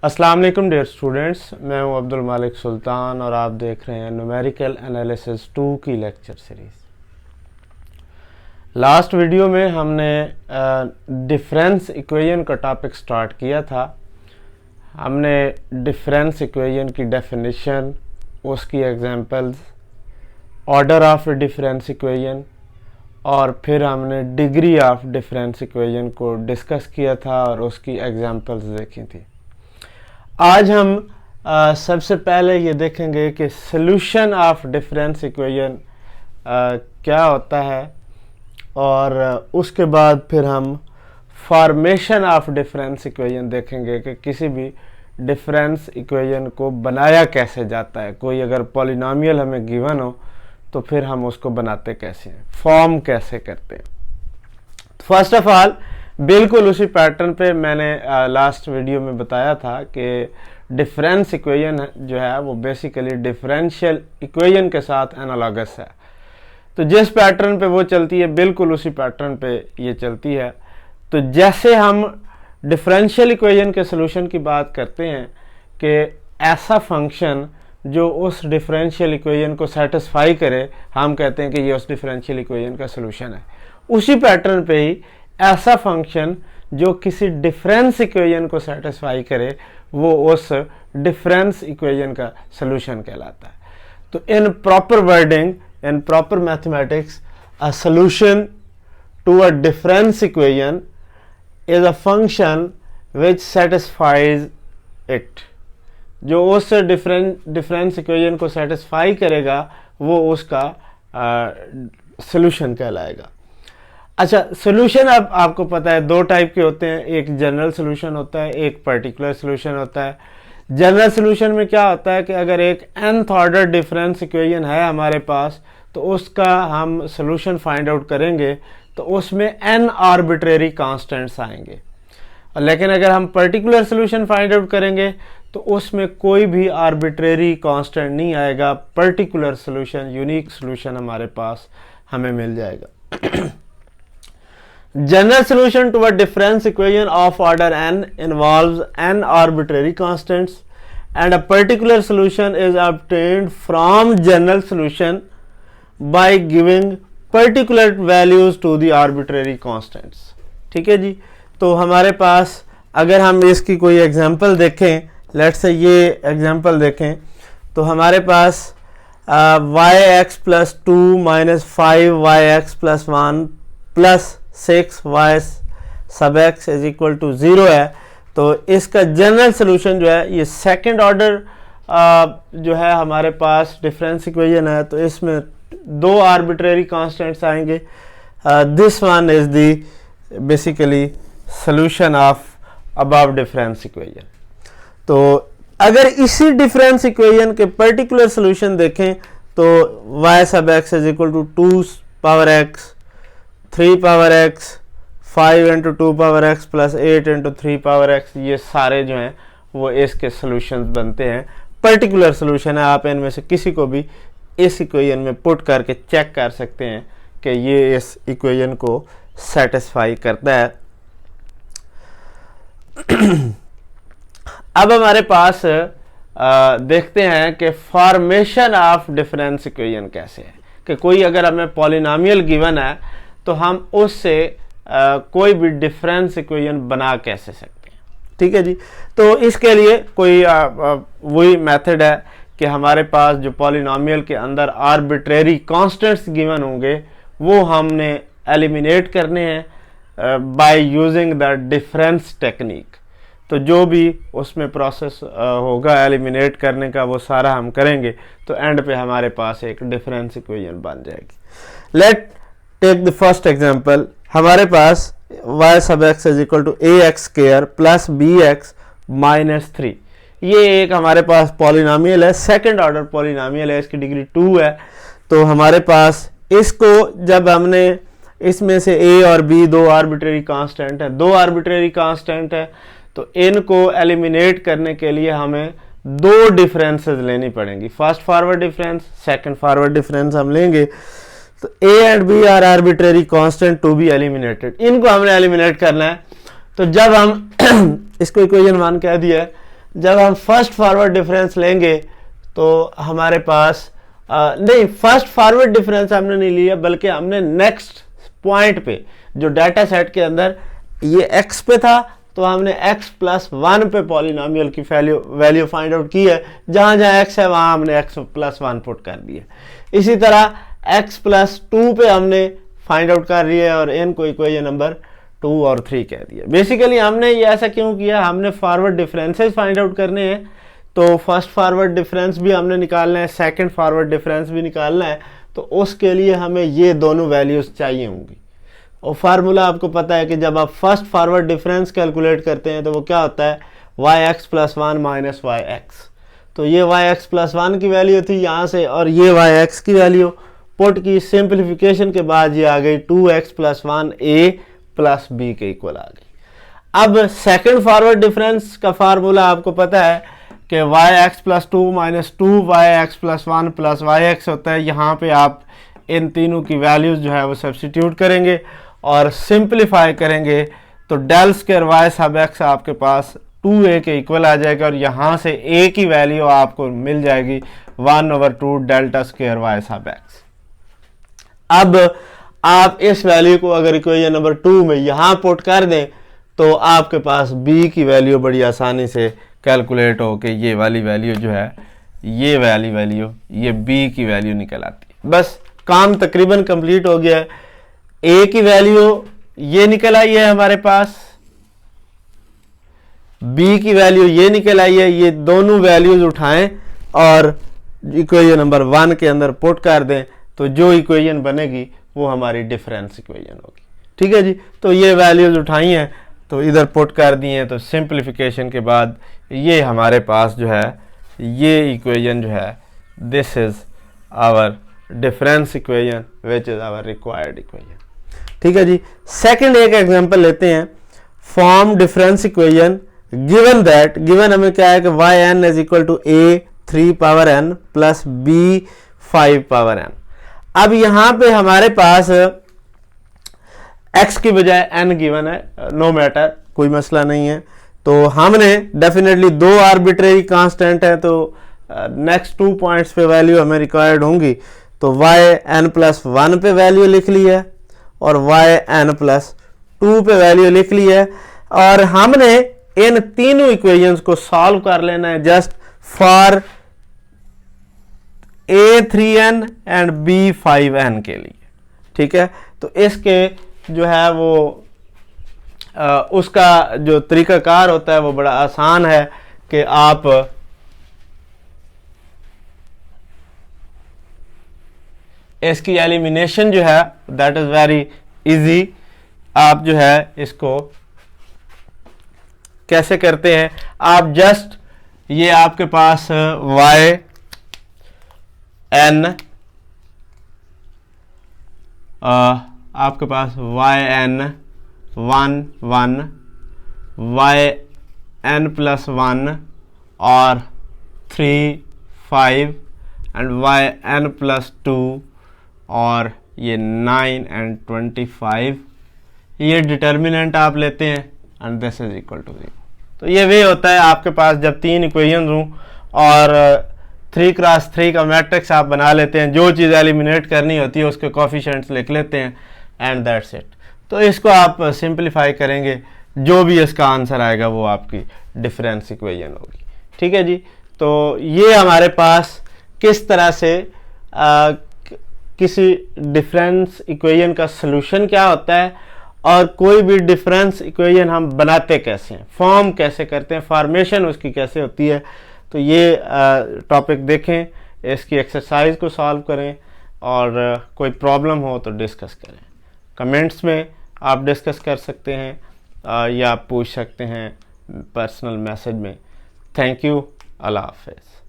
अस्सलाम वालेकुम dear students, मैं हूं अब्दुल मालिक सुल्तान और आप देख रहे हैं न्यूमेरिकल एनालिसिस 2 की लेक्चर सीरीज़। लास्ट वीडियो में हमने डिफरेंस इक्वेशन का टॉपिक स्टार्ट किया था। हमने डिफरेंस इक्वेशन की डेफिनेशन, उसकी examples, order of difference equation और फिर हमने डिग्री ऑफ डिफरेंस इक्वेशन को डिस्कस किया था और उसकी एग्जांपल्स देखी थी। आज हम सबसे पहले ये देखेंगे कि सॉल्यूशन ऑफ डिफरेंस इक्वेशन क्या होता है और उसके बाद फिर हम फॉर्मेशन ऑफ डिफरेंस इक्वेशन देखेंगे कि किसी भी डिफरेंस इक्वेशन को बनाया कैसे जाता है। कोई अगर पॉलिनोमियल हमें गिवन हो तो फिर हम उसको बनाते कैसे हैं, फॉर्म कैसे करते हैं। फर्स्ट ऑफ ऑल बिल्कुल उसी पैटर्न पे मैंने लास्ट वीडियो में बताया था कि डिफरेंस इक्वेशन जो है वो बेसिकली डिफरेंशियल इक्वेशन के साथ एनालॉगस है। तो जिस पैटर्न पे वो चलती है बिल्कुल उसी पैटर्न पे ये चलती है। तो जैसे हम डिफरेंशियल इक्वेशन के सलूशन की बात करते हैं कि ऐसा फंक्शन जो उस डिफरेंशियल इक्वेशन को सेटिस्फाई करे, हम कहते हैं कि ये उस डिफरेंशियल इक्वेशन का सलूशन है। उसी पैटर्न पे ही ऐसा फंक्शन जो किसी डिफरेंस इक्वेशन को सेटिस्फाई करे वो उस डिफरेंस इक्वेशन का सलूशन कहलाता है। तो in proper wording, in proper mathematics, a solution to a difference equation is a function which satisfies it. जो उस डिफरेंस इक्वेशन को सेटिस्फाई करेगा वो उसका सॉल्यूशन कहलाएगा। अच्छा, सॉल्यूशन अब आपको पता है दो टाइप के होते हैं, एक जनरल सॉल्यूशन होता है, एक पर्टिकुलर सॉल्यूशन होता है। जनरल सॉल्यूशन में क्या होता है कि अगर एक nth ऑर्डर डिफरेंस इक्वेशन है हमारे पास तो उसका हम सॉल्यूशन फाइंड आउट करेंगे तो उसमें n आर्बिट्रेरी कांस्टेंट्स आएंगे। लेकिन अगर हम पर्टिकुलर सॉल्यूशन फाइंड आउट करेंगे तो उसमें कोई भी आर्बिट्रेरी कांस्टेंट नहीं आएगा। पर्टिकुलर सॉल्यूशन, यूनिक सॉल्यूशन हमारे पास हमें मिल जाएगा। General solution to a difference equation of order n involves n arbitrary constants and a particular solution is obtained from general solution by giving particular values to the arbitrary constants। ठीक है जी। तो हमारे पास अगर हम इसकी कोई एग्जांपल देखें, let's say ये एग्जांपल देखें तो हमारे पास yx plus 2 minus 5yx plus 1 plus 6y सब x इज इक्वल टू 0 है। तो इसका जनरल सोल्यूशन जो है ये सेकंड ऑर्डर जो है हमारे पास डिफरेंस इक्वेशन है। तो इसमें दो आर्बिट्रेरी कांस्टेंट्स आएंगे। This one is the basically solution of above difference equation. तो अगर इसी डिफरेंस इक्वेशन के पर्टिकुलर सोल्यूशन देखें तो y sub x is equal to 2 power x 3 power x 5 into 2 power x plus 8 into 3 power x, ये सारे जो हैं वो इसके सॉल्यूशंस बनते हैं। पर्टिकुलर सॉल्यूशन है, आप इनमें से किसी को भी इस इक्वेशन में पुट करके चेक कर सकते हैं कि ये इस इक्वेशन को सेटिस्फाई करता है। अब हमारे पास देखते हैं कि फॉर्मेशन ऑफ डिफरेंस इक्वेशन कैसे है। कि कोई अगर हमें पॉलिनोमियल गिवन है तो हम उससे कोई भी डिफरेंस इक्वेशन बना कैसे सकते हैं। ठीक है जी। तो इसके लिए कोई वही मेथड है कि हमारे पास जो पॉलिनोमियल के अंदर आर्बिट्रेरी कांस्टेंट्स गिवन होंगे वो हमने एलिमिनेट करने हैं by using the difference technique. तो जो भी उसमें प्रोसेस होगा एलिमिनेट करने का वो सारा हम करेंगे तो एंड पे हमारे पास एक डिफरेंस इक्वेशन बन जाएगी। Let take the first example. हमारे पास y sub x is equal to ax square plus bx minus 3। ये एक हमारे पास पॉलिनोमियल है, सेकंड ऑर्डर पॉलिनोमियल है, इसकी डिग्री 2 है। तो हमारे पास इसको जब हमने इसमें से a और b दो आर्बिट्रेरी कांस्टेंट है, दो आर्बिट्रेरी कांस्टेंट है, तो इनको एलिमिनेट करने के लिए हमें दो डिफरेंसेस लेनी पड़ेंगी। First forward difference, second forward difference हम लेंगे। तो a and b are arbitrary constant to be eliminated, इनको हमने एलिमिनेट करना है। तो जब हम इसको इक्वेशन 1 कह दिया है जब हम फर्स्ट फॉरवर्ड डिफरेंस लेंगे तो हमारे पास नहीं, फर्स्ट फॉरवर्ड डिफरेंस हमने नहीं लिया, बल्कि हमने नेक्स्ट पॉइंट पे जो डाटा सेट के अंदर ये x पे था तो हमने x+1 पे पॉलिनोमियल की वैल्यू फाइंड आउट की है। जहां जहां x है वहां हमने x+1 पुट कर दिया। इसी तरह x+2 पे हमने फाइंड आउट कर रही है और n को इक्वेशन नंबर 2 और 3 कह दिया। बेसिकली हमने ये ऐसा क्यों किया, हमने फॉरवर्ड डिफरेंसेस फाइंड आउट करने हैं, तो फर्स्ट फॉरवर्ड डिफरेंस भी हमने निकालना है, सेकंड फॉरवर्ड डिफरेंस भी निकालना है, तो उसके लिए हमें ये दोनों वैल्यूज चाहिए होंगी। और फार्मूला आपको पता है कि जब आप फर्स्ट फॉरवर्ड डिफरेंस कैलकुलेट करते हैं तो वो क्या होता है, yx+1 माइनस yx। तो ये yx+1 की वैल्यू थी यहाँ से, और ये yx की वैल्यू पुट की, सिंप्लीफिकेशन के बाद ये आ गई 2x+1 a प्लस b के इक्वल आ गई। अब सेकंड फॉरवर्ड डिफरेंस का फार्मूला आपको पता है कि yx+2 minus 2yx+1 plus yx होता है। यहाँ पे आप इन तीनों की वैल्यूज जो है वो सब्स्टिट्यूट करेंगे और सिंप्लीफाई करेंगे तो del square y sub x आपके पास 2a के इक्वल आ जाएगा, और यहाँ से a की वैल्यू आपको मिल जाएगी 1/2 delta square y sub x। अब आप इस वैल्यू को अगर इक्वेशन नंबर 2 में यहाँ पुट कर दें तो आपके पास b की वैल्यू बड़ी आसानी से कैलकुलेट हो के ये वाली वैल्यू जो है, ये वाली वैल्यू, ये b की वैल्यू निकल आती है। बस काम तकरीबन कंप्लीट हो गया है। a की वैल्यू ये निकल आई है हमारे पास, b की वैल्यू ये निकल आई है। ये दोनों वैल्यूज उठाएं और इक्वेशन नंबर 1 के अंदर पुट कर दें तो जो इक्वेशन बनेगी वो हमारी डिफरेंस इक्वेशन होगी। ठीक है जी, तो ये वैल्यूज उठाई हैं तो इधर पुट कर दिए हैं, तो सिंप्लीफिकेशन के बाद ये हमारे पास जो है ये इक्वेशन जो है, this is our difference equation which is our required equation. ठीक है जी, सेकंड एक एग्जांपल लेते हैं, form difference equation given that, given हमें क्या है कि yn is equal to a 3 power n plus b 5 power n। अब यहां पे हमारे पास x की बजाय n गिवन है, नो मैटर, कोई मसला नहीं है। तो हमने डेफिनेटली दो आर्बिट्रेरी कांस्टेंट है, तो नेक्स्ट 2 पॉइंट्स पे वैल्यू हमें रिक्वायर्ड होंगी। तो yn+1 पे वैल्यू लिख ली है और yn+2 पे वैल्यू लिख ली है, और हमने इन तीनों इक्वेशंस को सॉल्व कर लेना है just for a3n and b5n के लिए। ठीक है, तो इसके जो है वो उसका जो तरीकाकार होता है वो बड़ा आसान है कि आप इसकी एलिमिनेशन जो है दैट इज वेरी इजी। आप जो है इसको कैसे करते हैं, आप जस्ट ये आपके पास yn आपके पास yn 1 1 yn+1 और 3 5 एंड yn+2 और ये 9 एंड 25, ये डिटर्मिनेंट आप लेते हैं and this is equal to 0। तो ये वे होता है आपके पास जब तीन इक्वेशंस हों और 3x3 का मैट्रिक्स आप बना लेते हैं, जो चीज़ एलिमिनेट करनी होती है उसके कोफिशिएंट्स लिख लेते हैं एंड दैट्स इट। तो इसको आप सिंप्लीफाई करेंगे, जो भी इसका आंसर आएगा वो आपकी डिफरेंस इक्वेशन होगी। ठीक है जी, तो ये हमारे पास किस तरह से किसी डिफरेंस इक्वेशन का सलूशन क्या होता है और कोई भी डिफरेंस इक्वेशन हम बनाते कैसे हैं, फॉर्म कैसे करते हैं, फॉर्मेशन उसकी कैसे होती है। तो ये टॉपिक देखें, इसकी एक्सरसाइज को सॉल्व करें और कोई प्रॉब्लम हो तो डिस्कस करें। कमेंट्स में आप डिस्कस कर सकते हैं या पूछ सकते हैं पर्सनल मैसेज में। थैंक यू, अल्लाह हाफ़िज़।